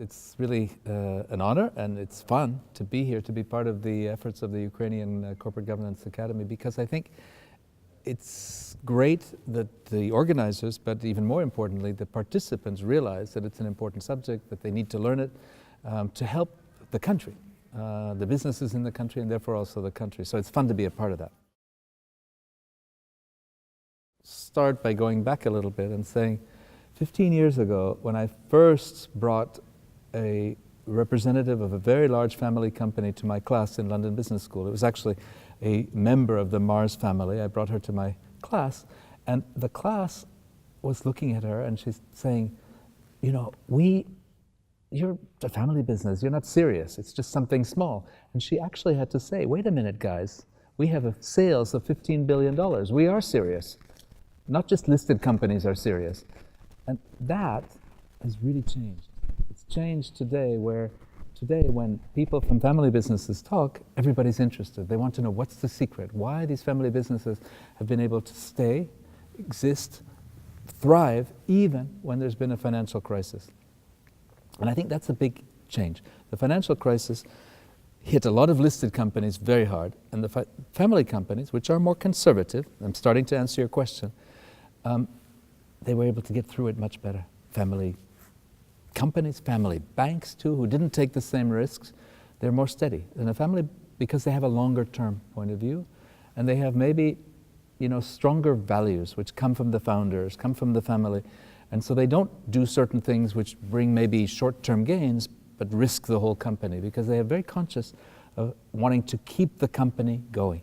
It's really an honor, and it's fun to be here, to be part of the efforts of the Ukrainian Corporate Governance Academy, because I think it's great that the organizers, but even more importantly, the participants realize that it's an important subject, that they need to learn it to help the country, the businesses in the country, and therefore also the country. So it's fun to be a part of that. Start by going back a little bit and saying, 15 years ago, when I first brought a representative of a very large family company to my class in London Business School, it was actually a member of the Mars family. I brought her to my class, and the class was looking at her and she's saying, you know, you're a family business, you're not serious, it's just something small. And she actually had to say, wait a minute guys, we have a sales of $15 billion, we are serious. Not just listed companies are serious. And that has really changed. It's changed today where when people from family businesses talk, everybody's interested. They want to know what's the secret, why these family businesses have been able to stay, exist, thrive, even when there's been a financial crisis. And I think that's a big change. The financial crisis hit a lot of listed companies very hard, and the family companies, which are more conservative, I'm starting to answer your question, they were able to get through it much better. Family companies, family banks too, who didn't take the same risks, they're more steady. And a family, because they have a longer term point of view, and they have maybe, you know, stronger values which come from the founders, come from the family, and so they don't do certain things which bring maybe short-term gains, but risk the whole company, because they are very conscious of wanting to keep the company going.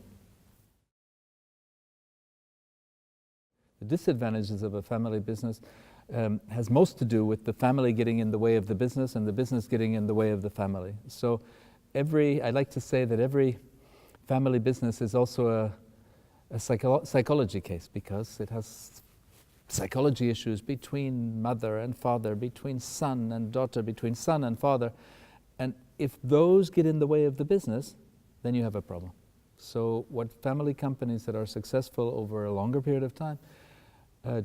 The disadvantages of a family business has most to do with the family getting in the way of the business and the business getting in the way of the family. So I like to say that every family business is also a psychology case, because it has psychology issues between mother and father, between son and daughter, between son and father. And if those get in the way of the business, then you have a problem. So what family companies that are successful over a longer period of time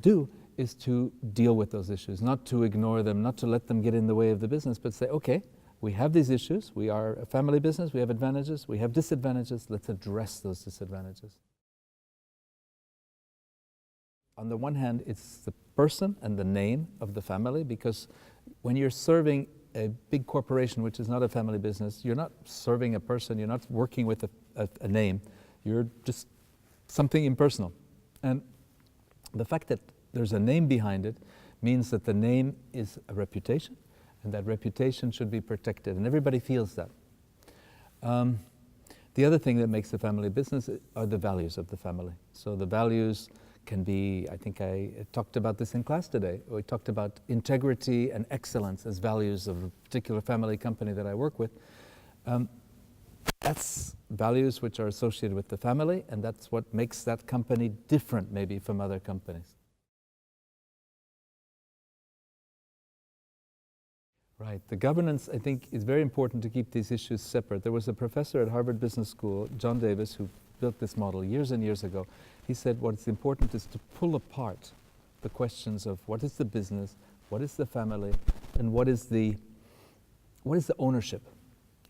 do is to deal with those issues, not to ignore them, not to let them get in the way of the business, but say, okay, we have these issues, we are a family business, we have advantages, we have disadvantages, let's address those disadvantages. On the one hand, it's the person and the name of the family, because when you're serving a big corporation, which is not a family business, you're not serving a person, you're not working with a name, you're just something impersonal. And the fact that there's a name behind it means that the name is a reputation, and that reputation should be protected, and everybody feels that. The other thing that makes a family business are the values of the family. So the values can be, I think I talked about this in class today. We talked about integrity and excellence as values of a particular family company that I work with. That's values which are associated with the family, and that's what makes that company different maybe from other companies. Right, the governance, I think, is very important to keep these issues separate. There was a professor at Harvard Business School, John Davis, who built this model years and years ago. He said what's important is to pull apart the questions of what is the business, what is the family, and what is the ownership.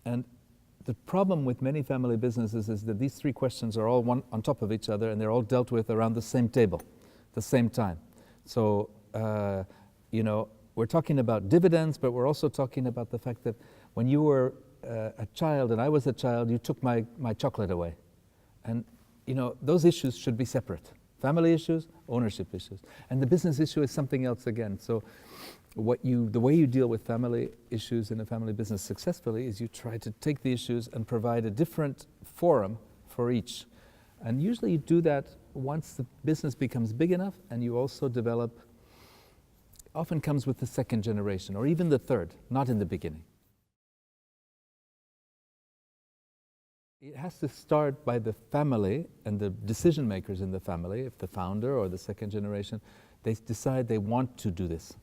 And the problem with many family businesses is that these three questions are all one on top of each other, and they're all dealt with around the same table, the same time. So, you know, we're talking about dividends, but we're also talking about the fact that when you were a child and I was a child, you took my chocolate away. And, you know, those issues should be separate. Family issues, ownership issues. And the business issue is something else again. So the way you deal with family issues in a family business successfully is you try to take the issues and provide a different forum for each. And usually you do that once the business becomes big enough, and you also develop, often comes with the second generation or even the third, not in the beginning. It has to start by the family and the decision makers in the family. If the founder or the second generation, they decide they want to do this.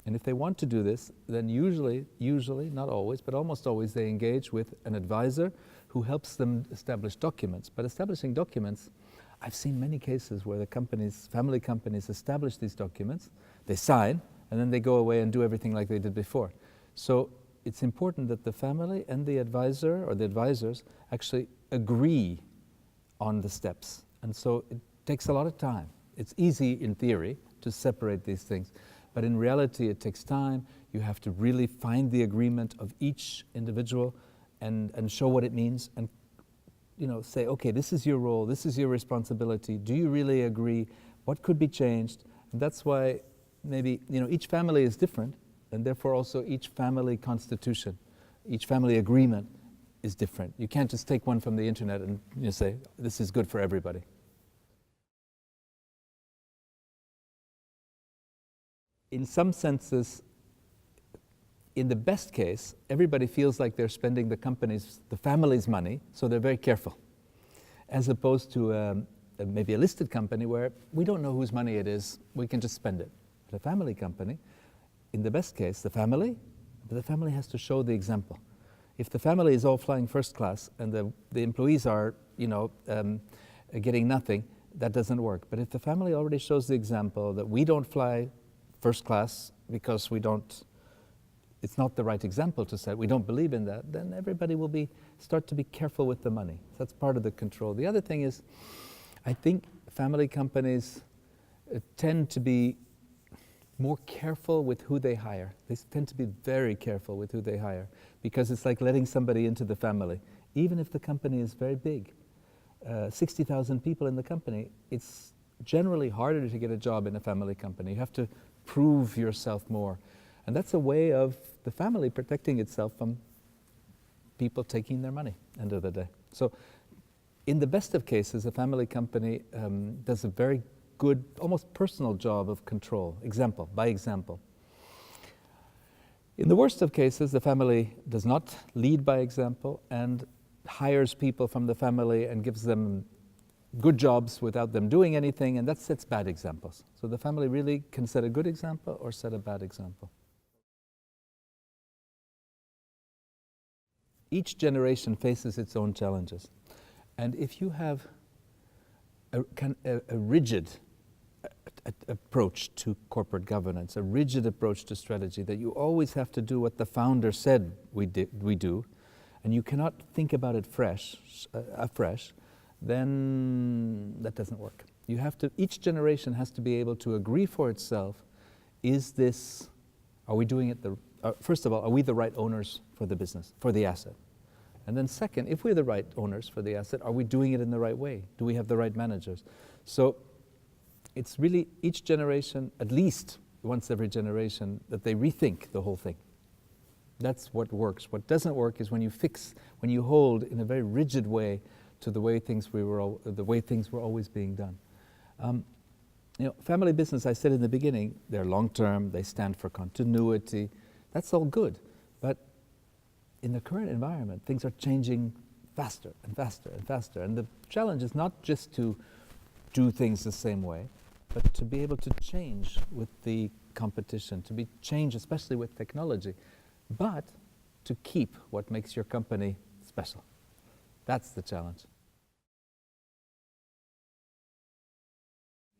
And if they want to do this, then usually, not always, but almost always, they engage with an advisor who helps them establish documents. But establishing documents, I've seen many cases where the companies, family companies, establish these documents, they sign, and then they go away and do everything like they did before. So it's important that the family and the advisor or the advisors actually agree on the steps. And so it takes a lot of time. It's easy in theory to separate these things, but in reality it takes time. You have to really find the agreement of each individual and show what it means, and say, okay, this is your role, this is your responsibility. Do you really agree? What could be changed? And that's why maybe each family is different, and therefore also each family constitution, each family agreement is different. You can't just take one from the internet and say, this is good for everybody. In some senses, in the best case, everybody feels like they're spending the family's money, so they're very careful. As opposed to maybe a listed company where we don't know whose money it is, we can just spend it. But a family company, in the best case, the family has to show the example. If the family is all flying first class and the employees are, getting nothing, that doesn't work. But if the family already shows the example that we don't fly first class because it's not the right example to set, we don't believe in that, then everybody will start to be careful with the money. So that's part of the control. The other thing is, I think family companies tend to be more careful with who they hire. They tend to be very careful with who they hire, because it's like letting somebody into the family. Even if the company is very big, 60,000 people in the company, it's generally harder to get a job in a family company. You have to prove yourself more. And that's a way of the family protecting itself from people taking their money end of the day. So in the best of cases, a family company does a very good, almost personal job of control, example by example. In the worst of cases, the family does not lead by example and hires people from the family and gives them good jobs without them doing anything, and that sets bad examples. So the family really can set a good example or set a bad example. Each generation faces its own challenges. And if you have a rigid approach to corporate governance, a rigid approach to strategy, that you always have to do what the founder said we do, and you cannot think about it afresh, then that doesn't work. Each generation has to be able to agree for itself, are we doing it first of all, are we the right owners for the business, for the asset? And then second, if we're the right owners for the asset, are we doing it in the right way? Do we have the right managers? So it's really each generation, at least once every generation, that they rethink the whole thing. That's what works. What doesn't work is when you hold in a very rigid way to the way things were always being done. Family business, I said in the beginning, they're long-term, they stand for continuity. That's all good. But in the current environment, things are changing faster and faster and faster. And the challenge is not just to do things the same way, but to be able to change with the competition, to change especially with technology, but to keep what makes your company special. That's the challenge.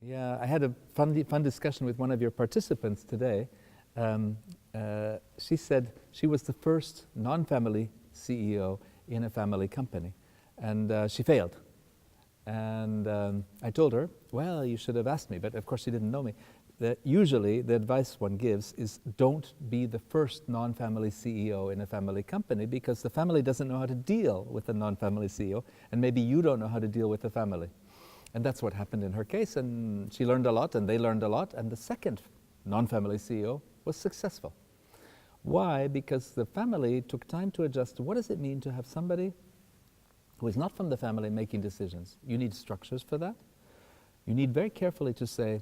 Yeah, I had a fun discussion with one of your participants today. She said she was the first non-family CEO in a family company, and she failed. And I told her, well, you should have asked me, but of course she didn't know me. That usually the advice one gives is don't be the first non-family CEO in a family company, because the family doesn't know how to deal with a non-family CEO, and maybe you don't know how to deal with the family. And that's what happened in her case, and she learned a lot, and they learned a lot, and the second non-family CEO was successful. Why? Because the family took time to adjust to what does it mean to have somebody who is not from the family making decisions. You need structures for that. You need very carefully to say,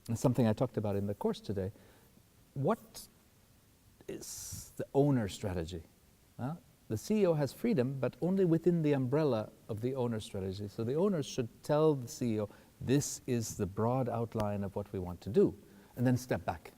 and something I talked about in the course today, what is the owner strategy? The CEO has freedom, but only within the umbrella of the owner strategy. So the owners should tell the CEO, this is the broad outline of what we want to do, and then step back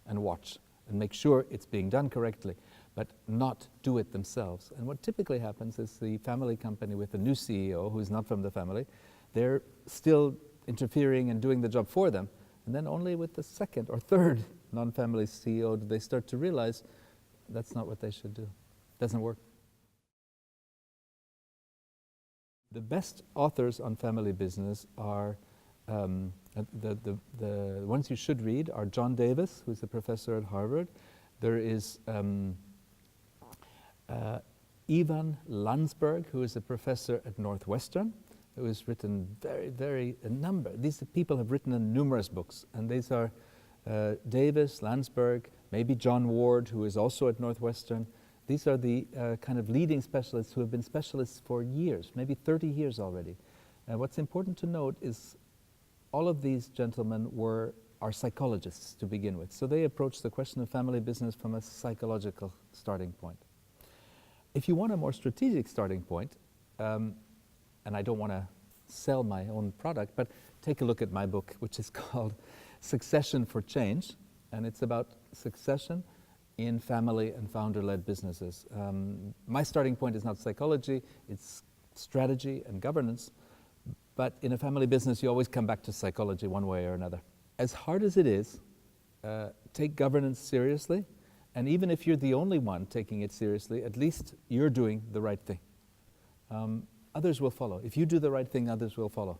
and watch and make sure it's being done correctly, but not do it themselves. And what typically happens is the family company with a new CEO who's not from the family, they're still interfering and doing the job for them. And then only with the second or third non-family CEO do they start to realize, That's not what they should do. Doesn't work. The best authors on family business are, the ones you should read are John Davis, who's a professor at Harvard. There is Ivan Landsberg, who is a professor at Northwestern, who has written these people have written numerous books, and these are Davis, Landsberg, maybe John Ward, who is also at Northwestern. These are the kind of leading specialists who have been specialists for years, maybe 30 years already. And what's important to note is all of these gentlemen are psychologists to begin with. So they approach the question of family business from a psychological starting point. If you want a more strategic starting point, and I don't want to sell my own product, but take a look at my book, which is called Succession for Change, and it's about succession in family and founder-led businesses. My starting point is not psychology, it's strategy and governance, but in a family business you always come back to psychology one way or another. As hard as it is, take governance seriously, and even if you're the only one taking it seriously, at least you're doing the right thing. Others will follow. If you do the right thing, others will follow.